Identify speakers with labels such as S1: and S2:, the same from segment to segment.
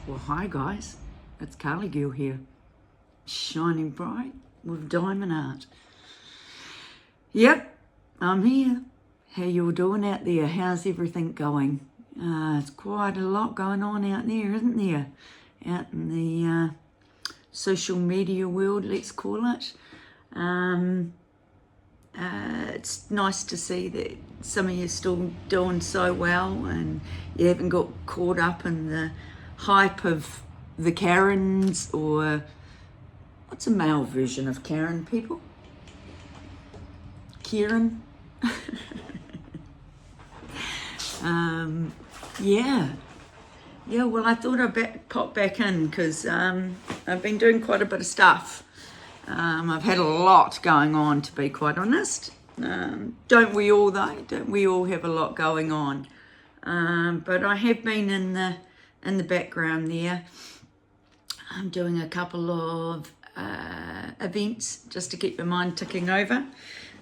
S1: Well, hi guys, it's Carly Girl here, shining bright with diamond art. Yep, I'm here. How you all doing out there? How's everything going? It's quite a lot going on out there, isn't there? Out in the social media world, let's call it. It's nice to see that some of you are still doing so well and you haven't got caught up in the hype of the Karens, or what's a male version of Karen, people? Kieran? Yeah, well, I thought I'd pop back in because I've been doing quite a bit of stuff. I've had a lot going on, to be quite honest. Don't we all, though? Don't we all have a lot going on? But I have been in the background there. I'm doing a couple of events just to keep my mind ticking over.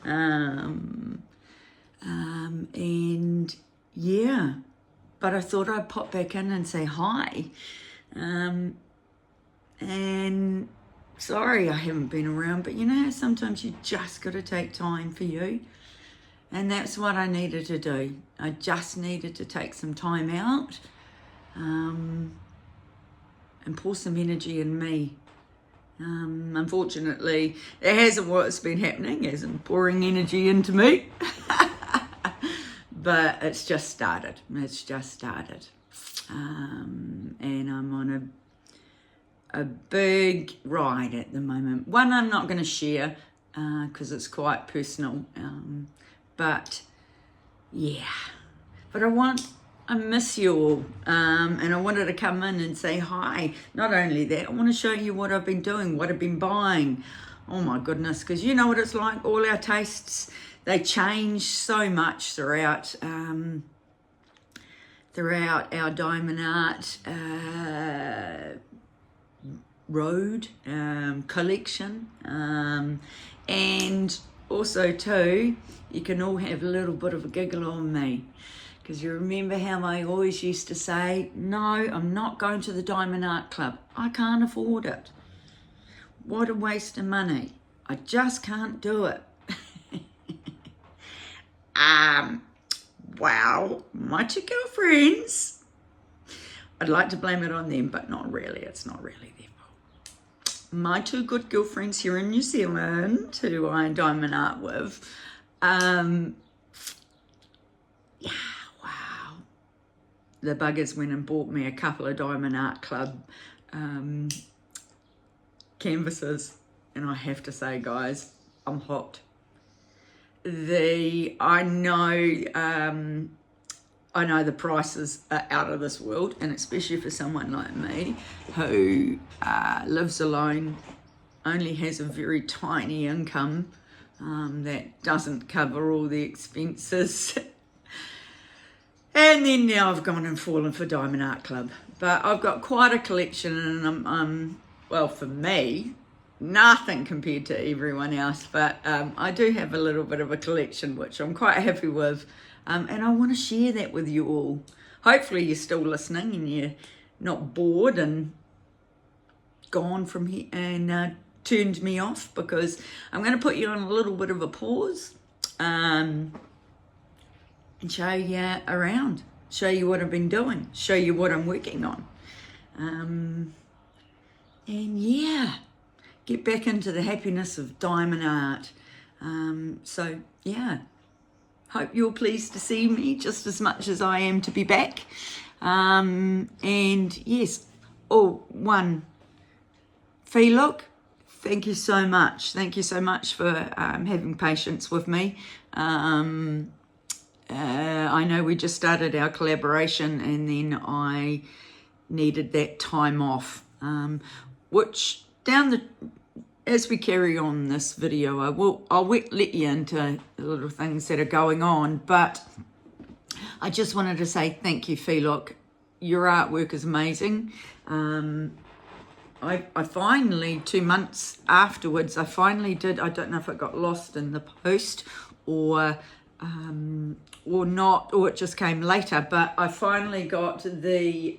S1: And yeah, but I thought I'd pop back in and say hi. And sorry I haven't been around, but you know, sometimes you just got to take time for you. And that's what I needed to do. I just needed to take some time out and pour some energy in me. Unfortunately, it hasn't what's been happening, isn't pouring energy into me. But it's just started. And I'm on a big ride at the moment. One I'm not going to share because it's quite personal. But yeah, but I miss you all, and I wanted to come in and say hi. Not only that, I want to show you what I've been doing, what I've been buying. Oh my goodness, because you know what it's like, all our tastes, they change so much throughout our diamond art road collection, and also too, you can all have a little bit of a giggle on me, because you remember how I always used to say, no, I'm not going to the Diamond Art Club. I can't afford it. What a waste of money. I just can't do it. Well, my two girlfriends, I'd like to blame it on them, but not really. It's not really their fault. My two good girlfriends here in New Zealand, who I diamond art with, the buggers went and bought me a couple of Diamond Art Club canvases, and I have to say, guys, I'm hooked. I know the prices are out of this world, and especially for someone like me who lives alone, only has a very tiny income that doesn't cover all the expenses. And then now I've gone and fallen for Diamond Art Club. But I've got quite a collection, and I'm well, for me, nothing compared to everyone else, but I do have a little bit of a collection, which I'm quite happy with. And I want to share that with you all. Hopefully you're still listening and you're not bored and gone from here and turned me off, because I'm going to put you on a little bit of a pause. And show you around, show you what I've been doing, show you what I'm working on. And yeah, get back into the happiness of diamond art. So yeah, hope you're pleased to see me just as much as I am to be back. And yes, one, Feelook, thank you so much. Thank you so much for having patience with me. I know we just started our collaboration, and then I needed that time off, which as we carry on this video, I'll let you into the little things that are going on, but I just wanted to say thank you, Feelook. Your artwork is amazing. I finally, 2 months afterwards, I finally did, I don't know if it got lost in the post or not, or it just came later, but I finally got the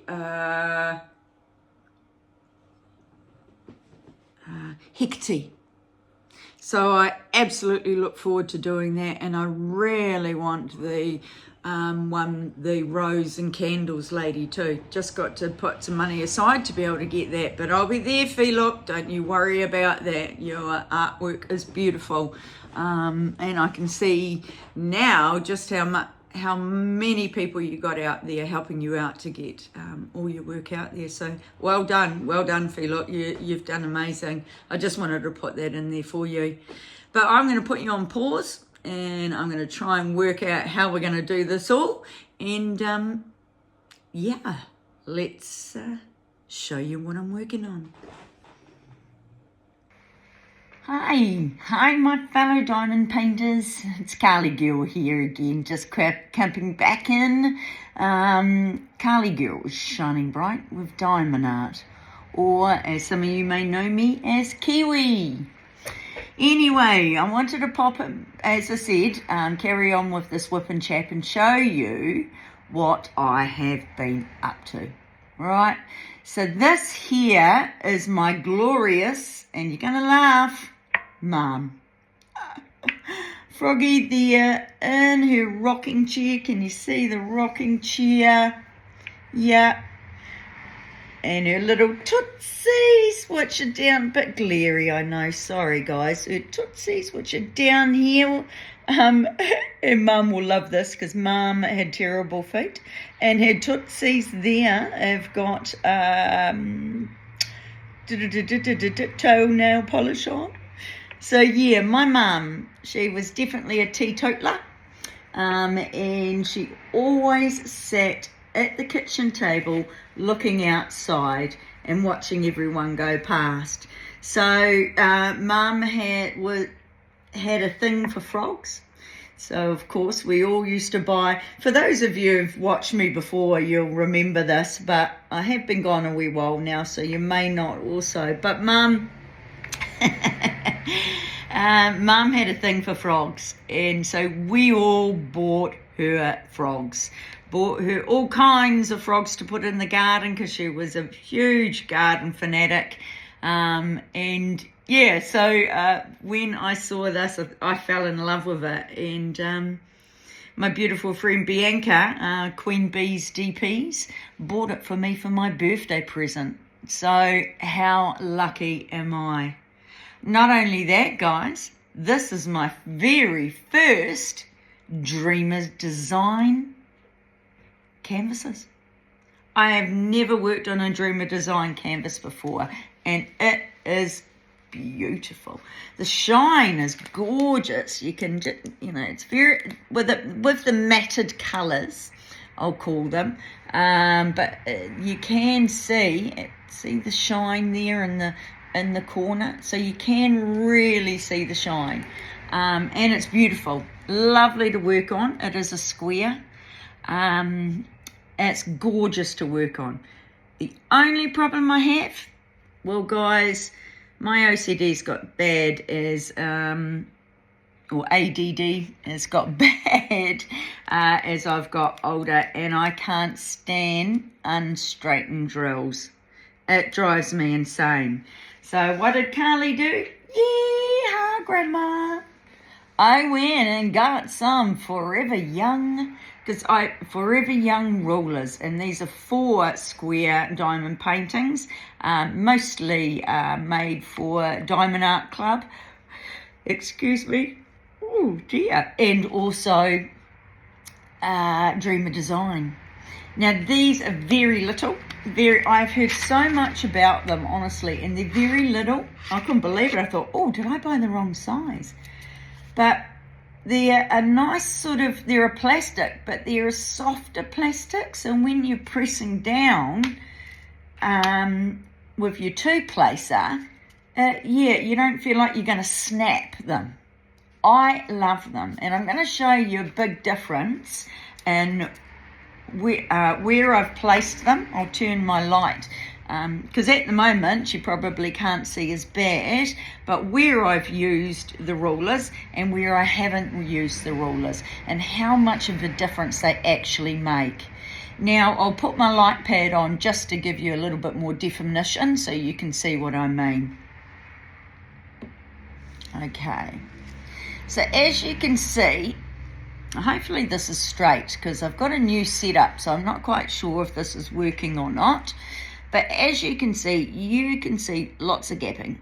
S1: Hecate. So I absolutely look forward to doing that, and I really want the the rose and candles lady too. Just got to put some money aside to be able to get that, but I'll be there, Feelook. Don't you worry about that. Your artwork is beautiful, and I can see now just how many people you got out there helping you out to get all your work out there. So well done, Feelook. You've done amazing. I just wanted to put that in there for you. But I'm going to put you on pause, and I'm going to try and work out how we're going to do this all. And yeah, let's show you what I'm working on. Hi my fellow diamond painters, it's Carly Girl here again, just camping back in. Carly Girl is shining bright with diamond art, or as some of you may know me as Kiwi. Anyway, I wanted to pop it, as I said, carry on with this whip and chap and show you what I have been up to. Right, so this here is my glorious, and you're gonna laugh, Mum. Froggy there in her rocking chair. Can you see the rocking chair? Yeah. And her little tootsies, which are down, a bit glary, I know, sorry guys. Her tootsies, which are down here. And Mum will love this because Mum had terrible feet. And her tootsies there have got toenail polish on. So yeah, my mum, she was definitely a teetotaler, and she always sat at the kitchen table looking outside and watching everyone go past. So Mum had a thing for frogs. So of course we all used to buy, for those of you who've watched me before, you'll remember this, but I have been gone a wee while now, so you may not also, but Mum... Mum had a thing for frogs, and so we all bought her frogs. Bought her all kinds of frogs to put in the garden because she was a huge garden fanatic. And yeah, so when I saw this, I fell in love with it. And my beautiful friend Bianca, Queen Bee's DPs, bought it for me for my birthday present. So how lucky am I? Not only that, guys, this is my very first Dreamer Design canvases. I have never worked on a Dreamer Design canvas before, and it is beautiful. The shine is gorgeous. You can, it's very, with the matted colours, I'll call them, but you can see the shine there in the corner, so you can really see the shine, and it's beautiful, lovely to work on. It is a square, it's gorgeous to work on. The only problem I have, well guys, my OCD's got bad or ADD has got bad as I've got older, and I can't stand unstraightened drills. It drives me insane. So what did Carly do? Yeehaw, Grandma. I went and got some Forever Young, Forever Young rulers, and these are 4 square diamond paintings, mostly made for Diamond Art Club. Excuse me. Oh dear. And also Dreamer Design. Now these are very little. I've heard so much about them, honestly, and they're very little. I couldn't believe it. I thought, oh, did I buy the wrong size? But they're a nice they're a plastic, but they're a softer plastic. So when you're pressing down with your 2-placer, you don't feel like you're going to snap them. I love them, and I'm going to show you a big difference in where I've placed them. I'll turn my light because at the moment you probably can't see as bad, but where I've used the rulers and where I haven't used the rulers, and how much of a difference they actually make. Now I'll put my light pad on just to give you a little bit more definition so you can see what I mean. Okay, so as you can see, hopefully this is straight because I've got a new setup, so I'm not quite sure if this is working or not. But as you can see lots of gapping.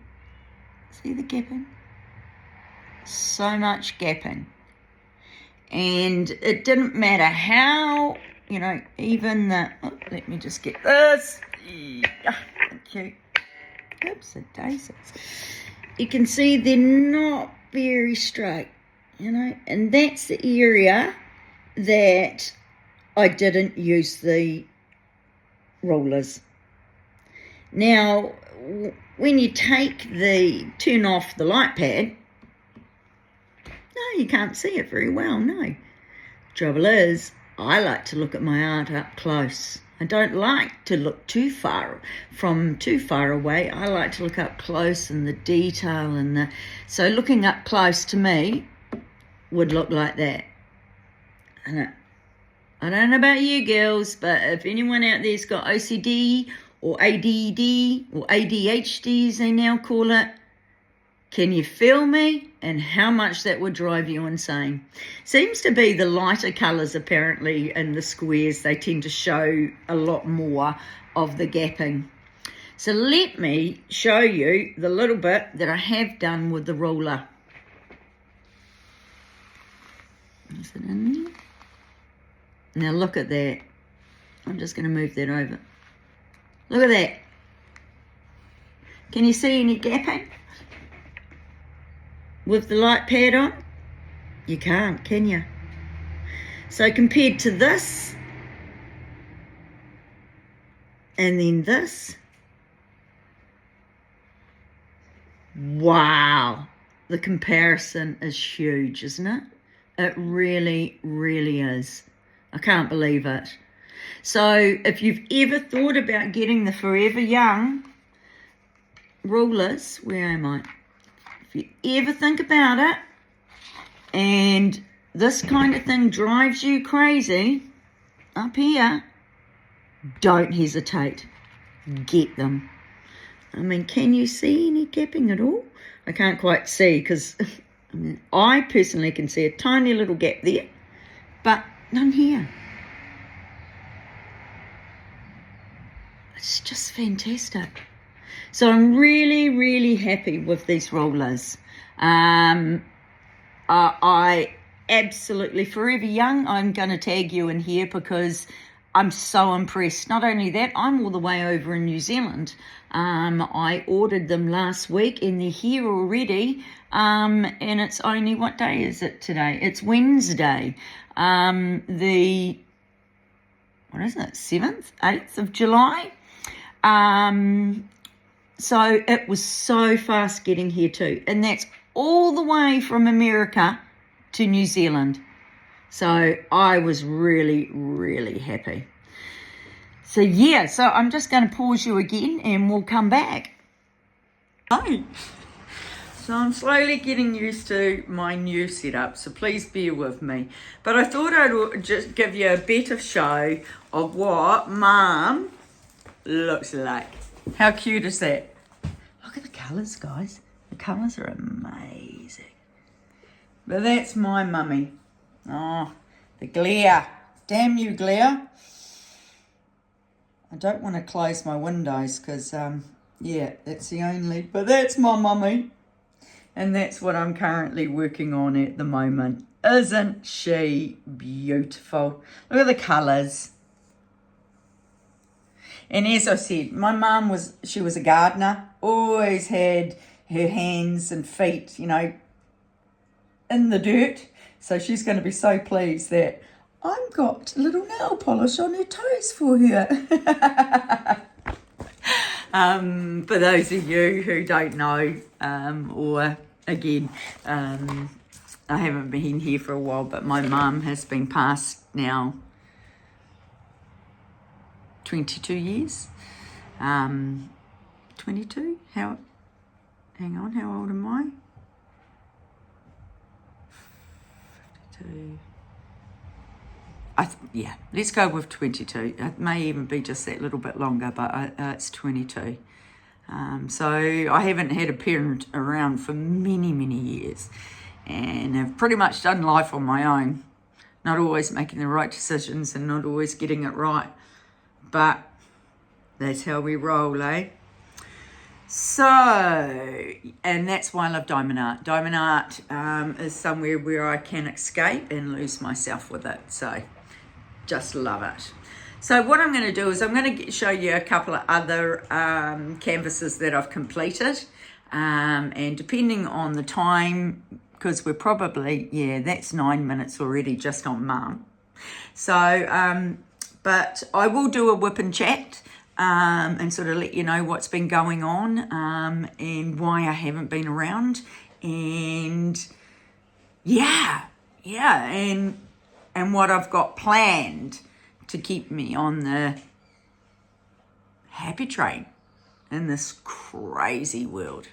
S1: See the gapping? So much gapping. And it didn't matter how, even the, let me just get this. Yeah, thank you. Oops, a daisies. You can see they're not very straight, and that's the area that I didn't use the rulers. Now, when you turn off the light pad, no, you can't see it very well, no. Trouble is, I like to look at my art up close. I don't like to look too far away. I like to look up close and the detail so looking up close to me would look like that. I don't know about you girls, but if anyone out there's got OCD or ADD or ADHD as they now call it, can you feel me? And how much that would drive you insane. Seems to be the lighter colours apparently in the squares. They tend to show a lot more of the gapping. So let me show you the little bit that I have done with the ruler. Is it in there? Now look at that. I'm just going to move that over. Look at that. Can you see any gapping with the light pad on? You can't, can you? So compared to this, and then this, wow, the comparison is huge, isn't it? It really, really is. I can't believe it. So if you've ever thought about getting the Forever Young rulers, where am I? If you ever think about it and this kind of thing drives you crazy up here, don't hesitate. Get them. I mean, can you see any gapping at all? I can't quite see because I personally can see a tiny little gap there, but none here. It's just fantastic. So I'm really, really happy with these rulers. I absolutely, Forever Young, I'm going to tag you in here because I'm so impressed. Not only that, I'm all the way over in New Zealand. I ordered them last week and they're here already. And it's only, what day is it today? It's Wednesday. What is it, 7th, 8th of July? So it was so fast getting here too. And that's all the way from America to New Zealand. So I was really, really happy. So yeah, so I'm just going to pause you again and we'll come back. Hi. So I'm slowly getting used to my new setup, so please bear with me. But I thought I'd just give you a better show of what Mum looks like. How cute is that? Look at the colours, guys. The colours are amazing. But that's my mummy. Oh, the glare. Damn you, glare. I don't want to close my windows because, yeah, that's the only... But that's my mummy. And that's what I'm currently working on at the moment. Isn't she beautiful? Look at the colours. And as I said, my mum was a gardener. Always had her hands and feet, in the dirt. So she's going to be so pleased that I've got little nail polish on her toes for her. For those of you who don't know, or again, I haven't been here for a while, but my mum has been passed now 22 years. 22? Hang on, how old am I? 52. Yeah, let's go with 22. It may even be just that little bit longer, but it's 22. So I haven't had a parent around for many, many years, and have pretty much done life on my own. Not always making the right decisions and not always getting it right. But that's how we roll, eh? So, and that's why I love diamond art. Diamond art is somewhere where I can escape and lose myself with it. So, just love it. So what I'm going to do is I'm going to show you a couple of other canvases that I've completed. And depending on the time, because we're probably, that's 9 minutes already just on Mum. So, but I will do a whip and chat and sort of let you know what's been going on and why I haven't been around. And and what I've got planned to keep me on the happy train in this crazy world.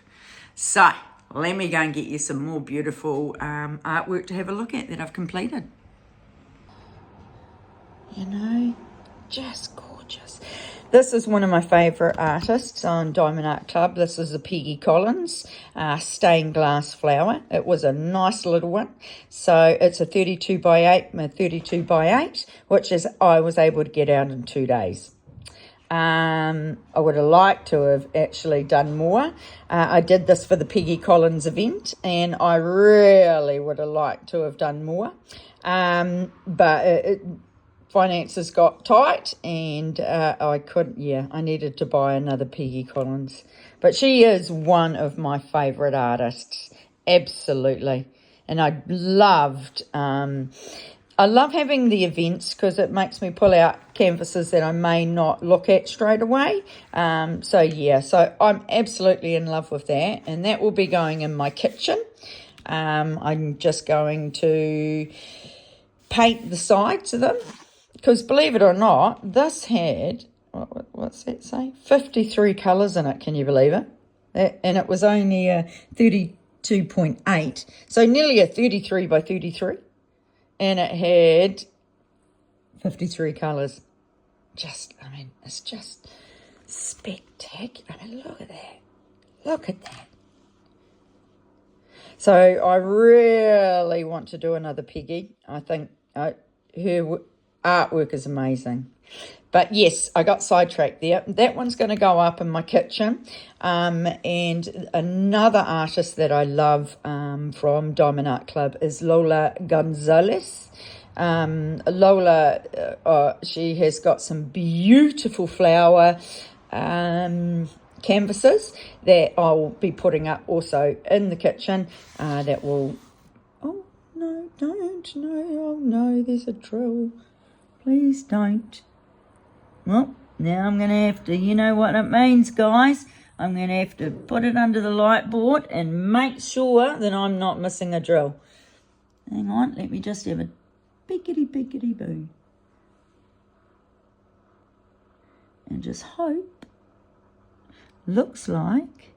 S1: So let me go and get you some more beautiful artwork to have a look at that I've completed. You know, just gorgeous. This is one of my favourite artists on Diamond Art Club. This is a Peggy Collins stained glass flower. It was a nice little one. So it's a 32 by 8, my 32 by 8, which is I was able to get out in 2 days. I would have liked to have actually done more. I did this for the Peggy Collins event, and I really would have liked to have done more. But finances got tight, and I needed to buy another Peggy Collins. But she is one of my favourite artists, absolutely. And I loved having the events because it makes me pull out canvases that I may not look at straight away. So I'm absolutely in love with that, and that will be going in my kitchen. I'm just going to paint the sides of them because, believe it or not, this had, what's that say? 53 colours in it, can you believe it? And it was only a 32.8, so nearly a 33 by 33. And it had 53 colours. It's just spectacular. Look at that. Look at that. So I really want to do another Peggy. I think her artwork is amazing. But yes, I got sidetracked there. That one's going to go up in my kitchen. And another artist that I love from Diamond Art Club is Lola Gonzalez. Lola, she has got some beautiful flower canvases that I'll be putting up also in the kitchen. That will... Oh, no, don't. No, oh, no, there's a drill. Please don't. Well, now I'm going to have to, you know what it means, guys. I'm going to have to put it under the light board and make sure that I'm not missing a drill. Hang on, let me just have a biggity-boo. And just hope. Looks like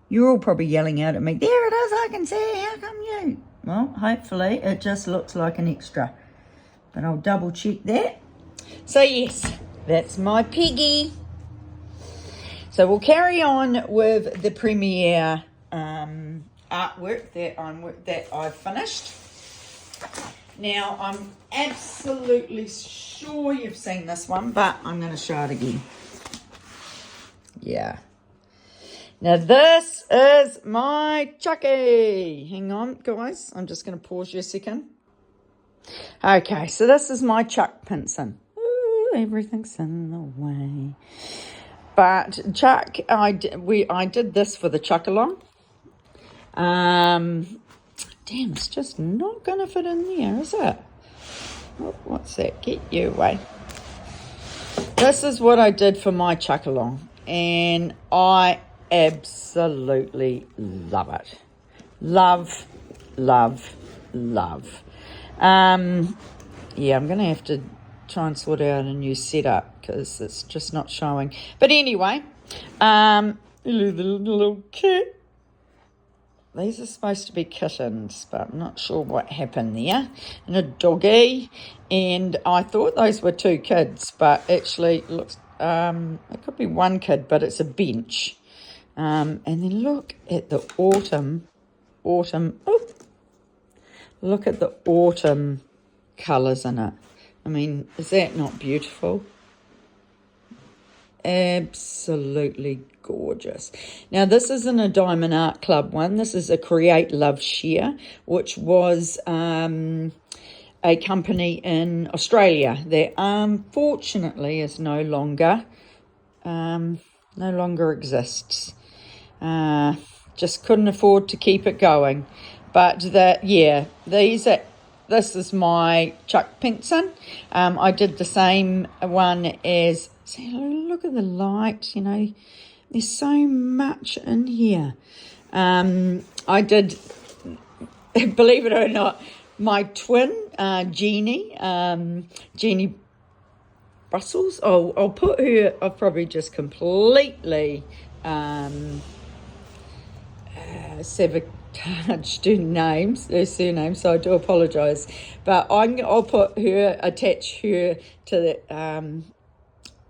S1: you're all probably yelling out at me. There it is, I can see it. How come you? Well, hopefully it just looks like an extra. But I'll double check that. So yes, that's my Peggy. So we'll carry on with the premiere artwork that I've finished. Now I'm absolutely sure you've seen this one, but I'm going to show it again. Yeah. Now this is my Chucky. Hang on, guys. I'm just going to pause you a second. Okay, so this is my Chuck Pinson. Ooh, everything's in the way. But Chuck, I did this for the Chuck-along. Damn, it's just not going to fit in there, is it? What's that? Get you away. This is what I did for my Chuck-along. And I absolutely love it. Love, love, love. Yeah, I'm going to have to try and sort out a new setup because it's just not showing. But anyway, the little kit. These are supposed to be kittens, but I'm not sure what happened there. And a doggy. And I thought those were 2 kids, but actually it looks, it could be 1 kid, but it's a bench. And then look at the autumn, look at the autumn colours in it. I mean, is that not beautiful? Absolutely gorgeous. Now, this isn't a Diamond Art Club one. This is a Create Love Share, which was a company in Australia that unfortunately is no longer exists. Just couldn't afford to keep it going. But this is my Chuck Pinson. I did the same one as, see, look at the light, you know, there's so much in here. I did, believe it or not, my twin, Jeannie Brussels. I'll put her, I've probably just completely sabotaged her surname, so I do apologise. But I'll attach her to the,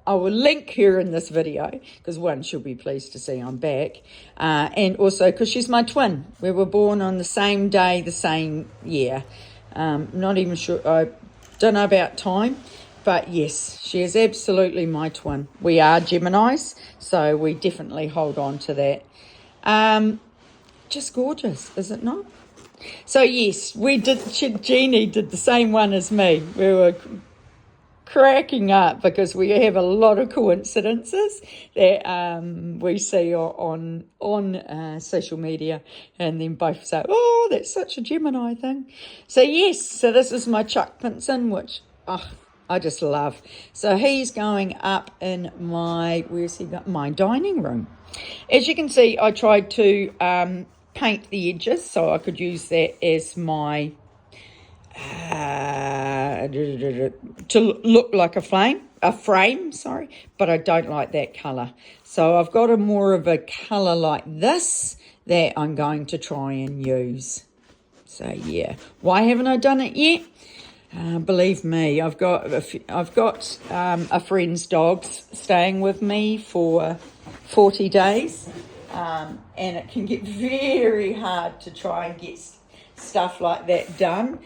S1: I will link her in this video because one, she'll be pleased to see I'm back, and also because she's my twin. We were born on the same day, the same year. Not even sure, I don't know about time, but yes, she is absolutely my twin. We are Geminis, so we definitely hold on to that. Just gorgeous, is it not? So yes, Jeannie did the same one as me. We were cracking up because we have a lot of coincidences that we see on social media, and then both say, oh, that's such a Gemini thing. So yes, so this is my Chuck Pinson, which I just love. So he's going up in my, where's he got? My dining room. As you can see, I tried to paint the edges so I could use that as my to look like a frame, but I don't like that colour. So I've got a more of a colour like this that I'm going to try and use. So yeah, why haven't I done it yet? Believe me, I've got a friend's dog staying with me for 40 days, and it can get very hard to try and get stuff like that done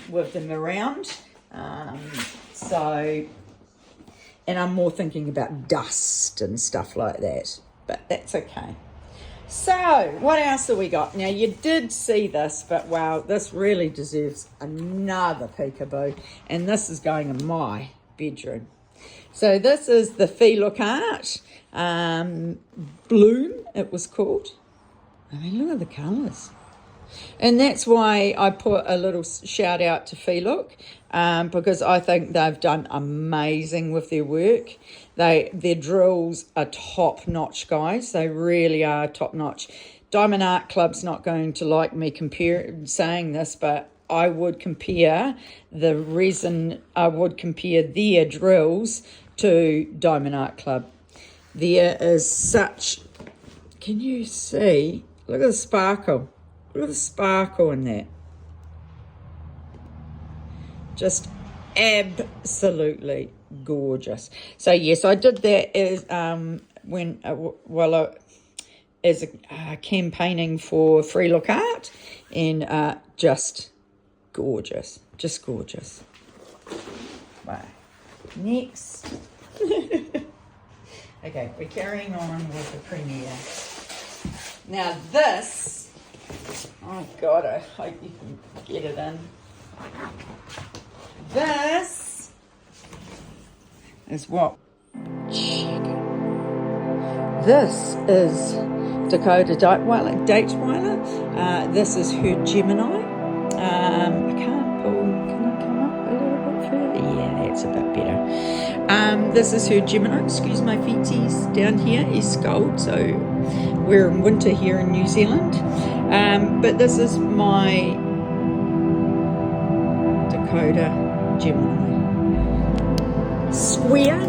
S1: with them around. And I'm more thinking about dust and stuff like that, but that's okay. So what else have we got? Now, you did see this, but wow, this really deserves another peekaboo, and this is going in my bedroom. So this is the Feelook Art Bloom, it was called. I mean, look at the colours. And that's why I put a little shout out to Feelook, because I think they've done amazing with their work. Their drills are top notch, guys. They really are top notch. Diamond Art Club's not going to like me saying this, but I would compare their drills to Diamond Art Club. There is such, can you see? Look at the sparkle. Look at the sparkle in that. Just absolutely gorgeous. So yes, I did that as as a campaigning for Feelook Art, and just gorgeous, just gorgeous. Wow. Next. Okay, we're carrying on with the premiere. Now this, oh God, I hope you can get it in. This is what? This is Dakota Dateweiler. This is her Gemini. I can't pull, can I come up a little bit further? Yeah, that's a bit better. This is her Gemini. Excuse my feeties. Down here is gold, so we're in winter here in New Zealand. But this is my Dakota Gemini. Square,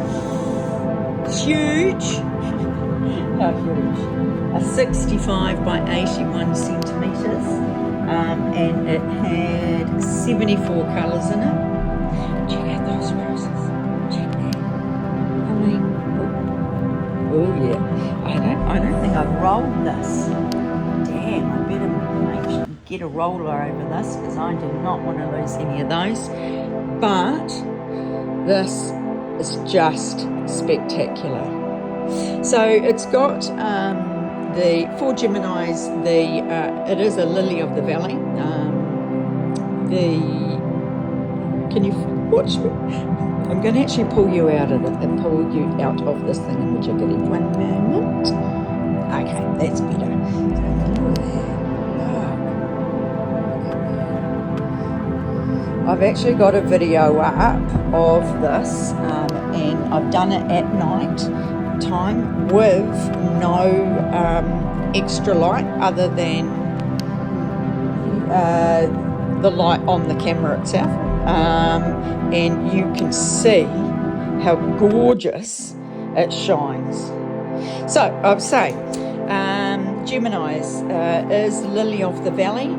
S1: huge, how huge, a 65 by 81 centimetres, and it had 74 colours in it. Check out those roses. Check that. I mean, oh yeah. I don't think I've rolled this. Damn, I better get a roller over this because I do not want to lose any of those. But this is just spectacular. So it's got the 4 Geminis. It is a lily of the valley. Can you watch me? I'm going to actually pull you out of this thing in the jiggity. 1 moment. Okay, that's better. I've actually got a video up of this, and I've done it at night time with no extra light other than the light on the camera itself, and you can see how gorgeous it shines. So I'll say Gemini's is lily of the valley.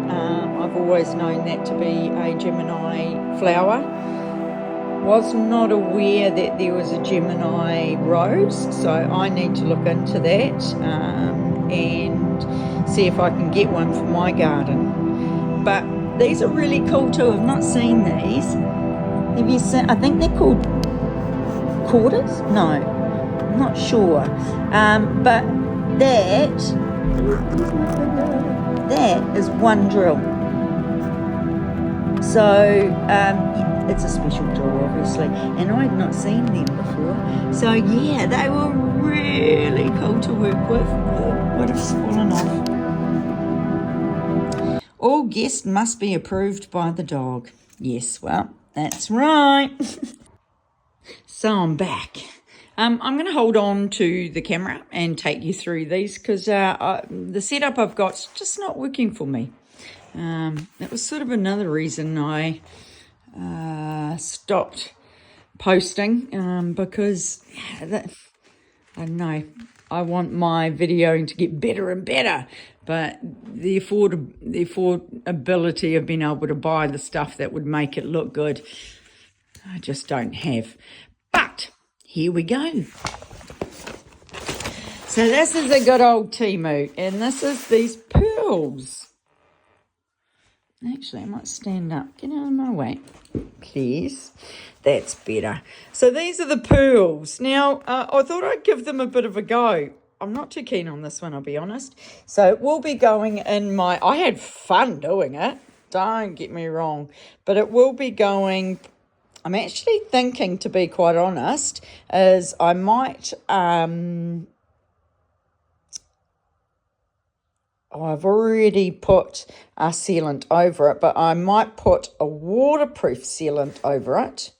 S1: I've always known that to be a Gemini flower. Was not aware that there was a Gemini rose, so I need to look into that and see if I can get one for my garden. But these are really cool too. I've not seen these. Have you seen? I think they're called quarters. No, I'm not sure. But that is one drill. So it's a special drill, obviously, and I had not seen them before. So yeah, they were really cool to work with. Would have fallen off. All guests must be approved by the dog. Yes, well, that's right. So I'm back. I'm going to hold on to the camera and take you through these because the setup I've got's just not working for me. That was sort of another reason I stopped posting because I don't know, I want my videoing to get better and better, but the affordability of being able to buy the stuff that would make it look good, I just don't have. But here we go. So this is a good old Temu, and this is these pearls. Actually, I might stand up. Get out of my way, please. That's better. So these are the pearls. Now, I thought I'd give them a bit of a go. I'm not too keen on this one, I'll be honest. So it will be going in my... I had fun doing it. Don't get me wrong. But it will be going... I'm actually thinking, to be quite honest, is I might... I've already put a sealant over it, but I might put a waterproof sealant over it.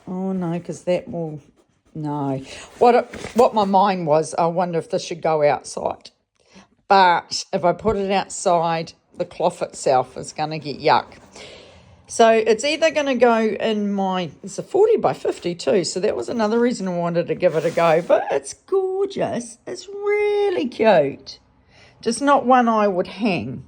S1: Oh, no, because that will... No. What my mind was, I wonder if this should go outside. But if I put it outside, the cloth itself is going to get yuck. So it's either going to go in my... It's a 40 by 50 too, so that was another reason I wanted to give it a go. But it's gorgeous. It's really cute. Just not one I would hang.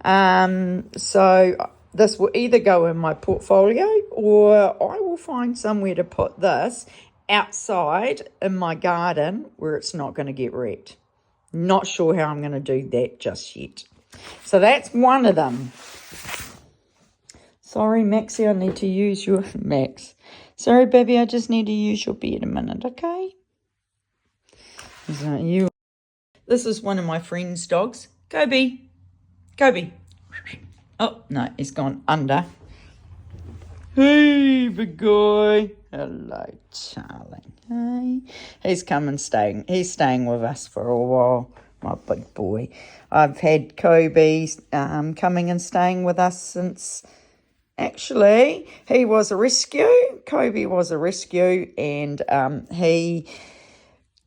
S1: So this will either go in my portfolio or I will find somewhere to put this outside in my garden where it's not going to get wrecked. Not sure how I'm going to do that just yet. So that's one of them. Sorry, Maxie, I need to use your... Max. Sorry, baby, I just need to use your bed a minute, okay? So you... This is one of my friend's dogs. Kobe. Kobe. Oh, no, he's gone under. Hey, big guy. Hello, darling. Hey. He's come and staying. He's staying with us for a while, my big boy. I've had Kobe coming and staying with us since... Actually, he was a rescue. Kobe was a rescue, and he...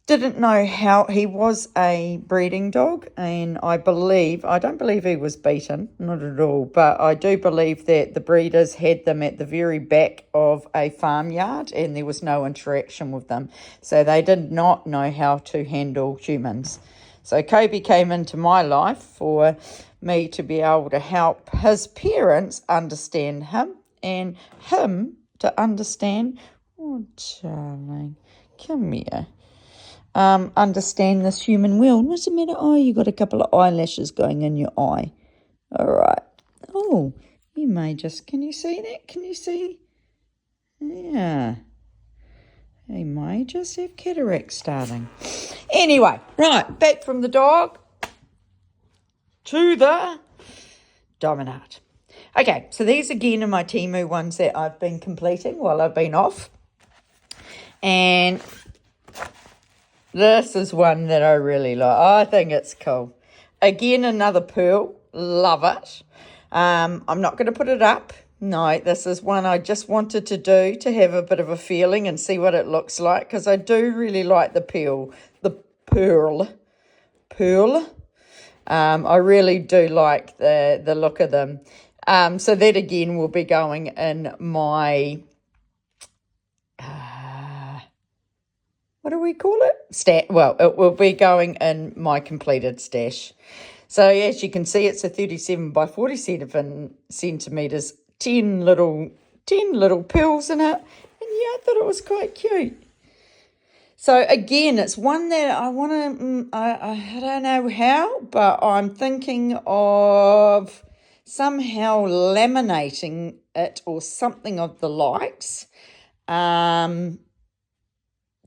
S1: didn't know how. He was a breeding dog, and I don't believe he was beaten, not at all, but I do believe that the breeders had them at the very back of a farmyard and there was no interaction with them, so they did not know how to handle humans. So Kobe came into my life for me to be able to help his parents understand him and him to understand. Oh, darling, come here. understand this human world. What's the matter? Oh, you got a couple of eyelashes going in your eye. All right. Oh, you may just, can you see that? Can you see? Yeah. He may just have cataract starting. Anyway, right, back from the dog to the diamond art. Okay, so these again are my Temu ones that I've been completing while I've been off. And this is one that I really like. I think it's cool. Again, another pearl. Love it. I'm not going to put it up. No, this is one I just wanted to do to have a bit of a feeling and see what it looks like, because I do really like the pearl. I really do like the look of them. So that again will be going in my, what do we call it? Well, it will be going in my completed stash. So as you can see, it's a 37 by 47 centimetres, 10 little pearls in it. And yeah, I thought it was quite cute. So again, it's one that I want to, I don't know how, but I'm thinking of somehow laminating it or something of the likes to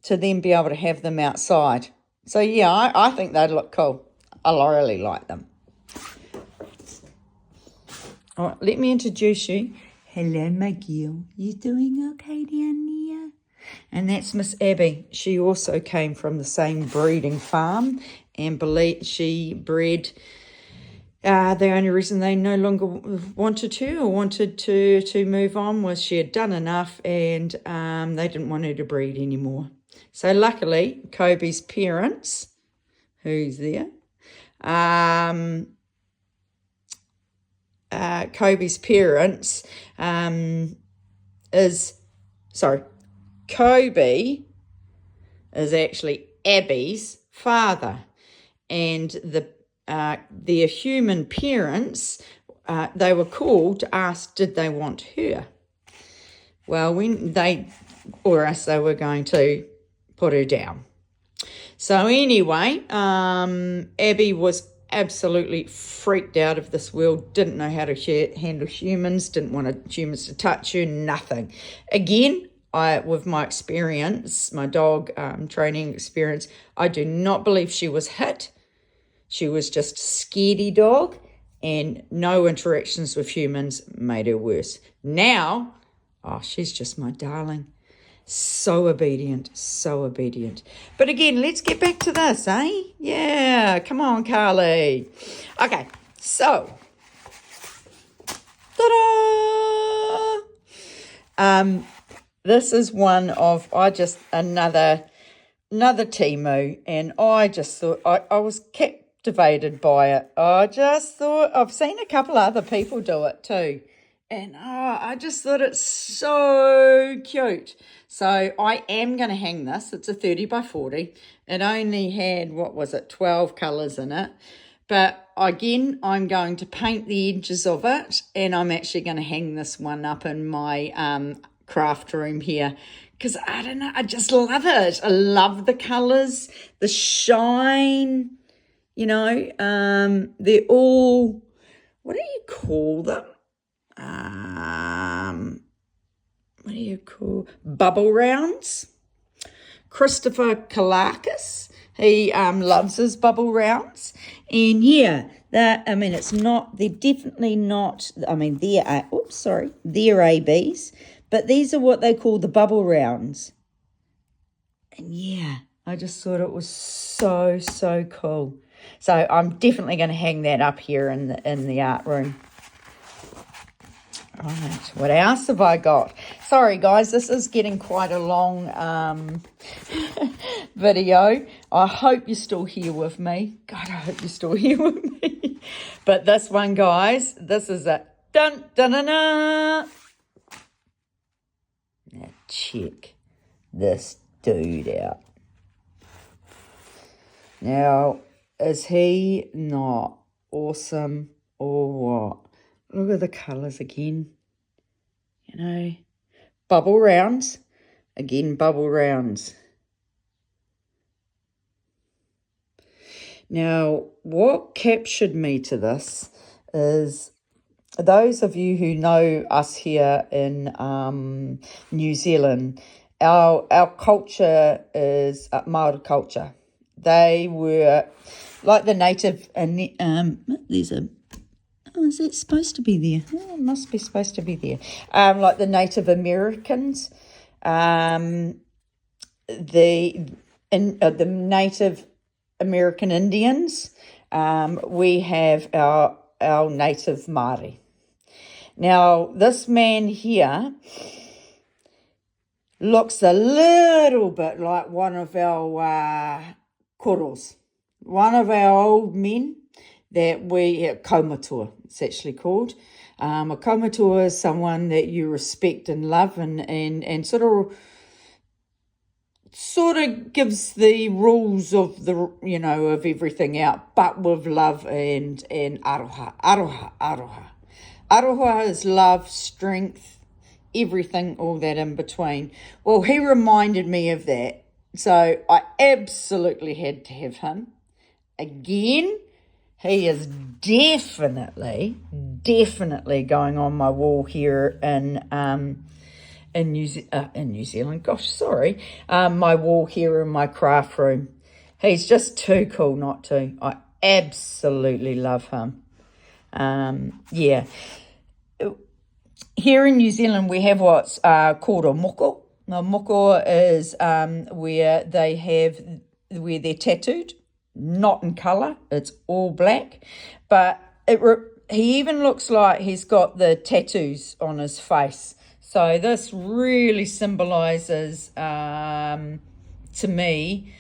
S1: then be able to have them outside. So yeah, I think they'd look cool. I really like them. All right, let me introduce you. Hello, my girl. You doing okay down there? And that's Miss Abby. She also came from the same breeding farm, and she bred. The only reason they no longer wanted her or wanted to move on was she had done enough, and they didn't want her to breed anymore. So luckily, Kobe's parents, who's there, Kobe's parents Kobe is actually Abby's father, and their human parents, they were called to ask did they want her. Well, or else they were going to put her down. So anyway, Abby was absolutely freaked out of this world, didn't know how to handle humans, didn't want humans to touch her, nothing. Again, with my experience, my dog training experience, I do not believe she was hit. She was just a scaredy dog, and no interactions with humans made her worse. Now, she's just my darling. So obedient, so obedient. But again, let's get back to this, eh? Yeah, come on, Carly. Okay, so, ta-da! This is one of, another Temu, and I just thought, I was captivated by it. I just thought, I've seen a couple other people do it too. And I just thought it's so cute. So I am going to hang this. It's a 30 by 40. It only had, 12 colours in it. But again, I'm going to paint the edges of it. And I'm actually going to hang this one up in my craft room here. Because I don't know, I just love it. I love the colours, the shine. You know, they're all, what do you call them? Bubble rounds. Christopher Kalakis, he loves his bubble rounds. And yeah, it's not, they're definitely not, they're ABs, but these are what they call the bubble rounds. And yeah, I just thought it was so, so cool. So I'm definitely going to hang that up here in the art room. Right, what else have I got? Sorry, guys, this is getting quite a long video. I hope you're still here with me. God, I hope you're still here with me. But this one, guys, this is a dun-dun-dun-dun. Now, check this dude out. Now, is he not awesome or what? Look at the colours again. You know, bubble rounds. Again, bubble rounds. Now, what captured me to this is those of you who know us here in New Zealand, our culture is Māori culture. They were like the native, and there's a, oh, is that supposed to be there? Oh, it must be supposed to be there. Like the Native Americans, the Native American Indians, we have our native Māori. Now, this man here looks a little bit like one of our koros, one of our old men that kaumatua, it's actually called. A kaumatua is someone that you respect and love and sort of gives the rules of of everything out, but with love and aroha. Aroha is love, strength, everything, all that in between. Well, he reminded me of that, so I absolutely had to have him. Again, he is definitely going on my wall here in New Zealand. Gosh, sorry, my wall here in my craft room. He's just too cool not to. I absolutely love him. Yeah. Here in New Zealand, we have what's called a moko. Now, moko is where they're tattooed, not in colour. It's all black, but he even looks like he's got the tattoos on his face. So this really symbolises, to me,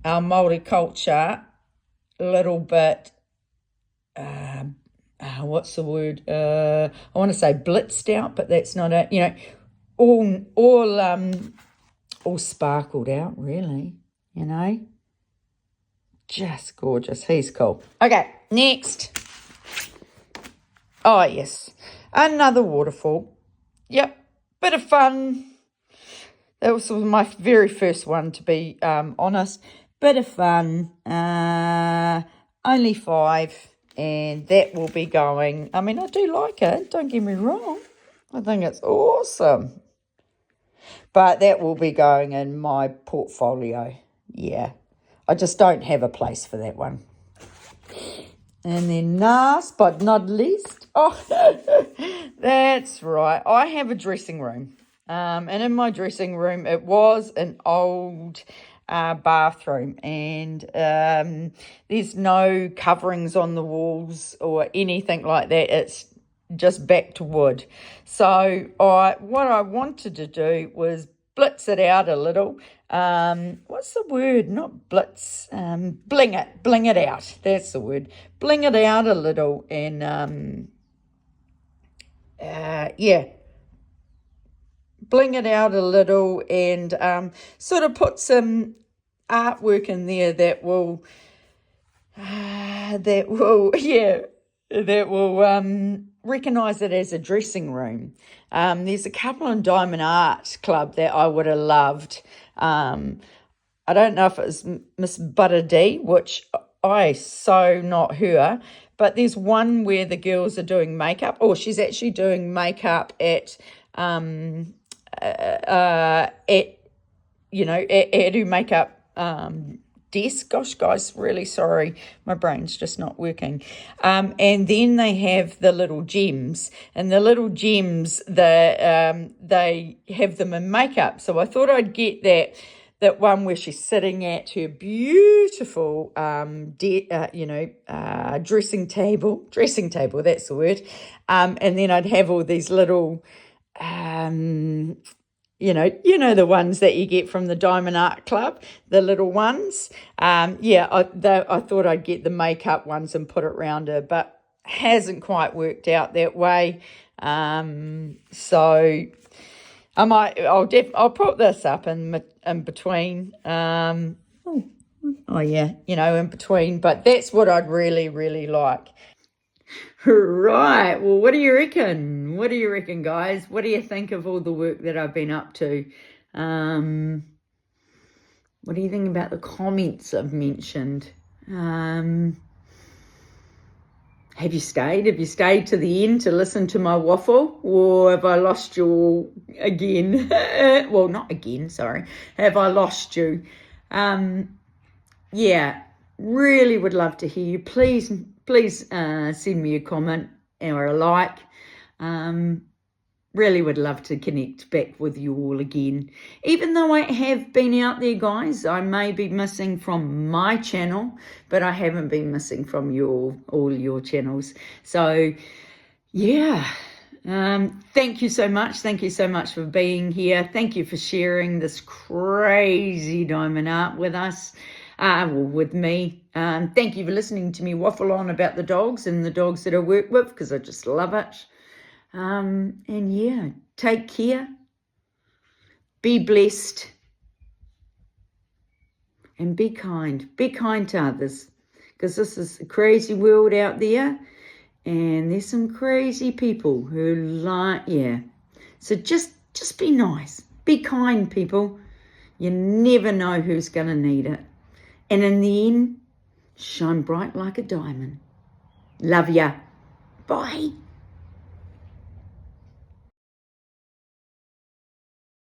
S1: our Māori culture a little bit. What's the word? I want to say blitzed out, but that's not it. All sparkled out, really. Just gorgeous. He's cool. Okay, next. Oh yes, another waterfall. Yep, bit of fun. That was my very first one, to be honest. Bit of fun. Only 5. And that will be going, I mean, I do like it, don't get me wrong. I think it's awesome. But that will be going in my portfolio. Yeah, I just don't have a place for that one. And then last but not least, that's right, I have a dressing room. And in my dressing room, it was an old bathroom, and there's no coverings on the walls or anything like that. It's just back to wood. So what I wanted to do was blitz it out a little. What's the word? Not blitz. Bling it out. That's the word. Bling it out a little, and bling it out a little, and sort of put some artwork in there that will recognise it as a dressing room. There's a couple in Diamond Art Club that I would have loved. I don't know if it was Miss Butter D, which I so not her, but there's one where the girls are doing makeup. Oh, she's actually doing makeup at her makeup desk. Gosh, guys, really sorry, my brain's just not working. And then they have the little gems, and the little gems, they have them in makeup. So I thought I'd get that one where she's sitting at her beautiful dressing table, that's the word. And then I'd have all these little the ones that you get from the Diamond Art Club, the little ones. I thought I'd get the makeup ones and put it around her, but hasn't quite worked out that way. So I'll put this up in between. In between. But that's what I'd really, really like. Right. Well, what do you reckon? What do you reckon, guys? What do you think of all the work that I've been up to? What do you think about the comments I've mentioned? Have you stayed? Have you stayed to the end to listen to my waffle? Or have I lost you all again? Well, not again, sorry. Have I lost you? Yeah, really would love to hear you. Please send me a comment or a like. Really would love to connect back with you all again. Even though I have been out there, guys, I may be missing from my channel, but I haven't been missing from all your channels. So, yeah. Thank you so much. Thank you so much for being here. Thank you for sharing this crazy diamond art with us. With me. Thank you for listening to me waffle on about the dogs and the dogs that I work with, because I just love it. And yeah, take care, be blessed, and be kind to others, because this is a crazy world out there, and there's some crazy people who so just be nice, be kind, people. You never know who's going to need it, and in the end, shine bright like a diamond. Love ya. Bye.